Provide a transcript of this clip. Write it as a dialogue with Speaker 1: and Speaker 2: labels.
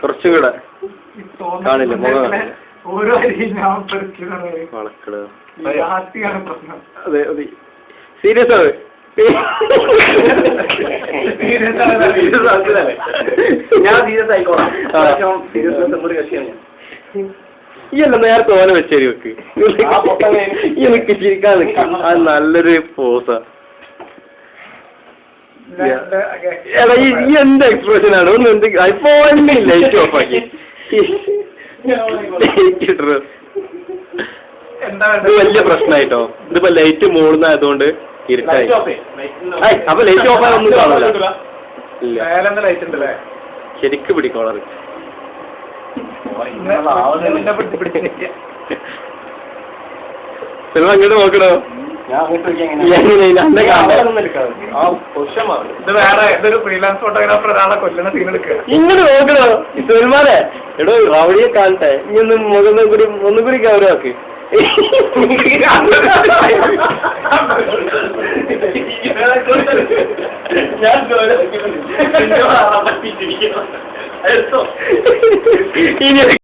Speaker 1: കുറച്ചും കൂടെ കാണില്ല മുഖം
Speaker 2: ഓരോ
Speaker 1: അതെ അതെ സീരിയസ് ആണ്
Speaker 3: ഞാൻ സീരിയസ് ആയിക്കോളാം.
Speaker 1: ഈ അല്ല നേരത്തെ ഓനെ വെച്ചേരി വെക്ക് എനിക്ക് ചിരിക്കാൻ നിൽക്കാം. അത് നല്ലൊരു പോസാ. എടാ ഈ എന്ത് എക്സ്പ്രഷൻ ആണ് ഒന്ന് എന്ത് ഫോണിൽ ലൈറ്റ് ഓഫ് ആക്കി ഇത് വലിയ പ്രശ്നമായിട്ടോ. ഇതിപ്പോ ലൈറ്റ് മൂടുന്നതായതുകൊണ്ട് ഇരുട്ടായി. അപ്പൊ ലൈറ്റ് ഓഫ് ആയൊന്നും കാണില്ല. ശരിക്ക് പിടിക്കോളറ്. സിനിമ അങ്ങോട്ട് നോക്കണോ? ഇങ്ങനെ നോക്കണോ സിനിമാനെ? എടോ റൗഡിയെ കാണട്ടെ. ഇനി ഒന്നും കൂടി ഗൗരവാക്ക്. ഇനി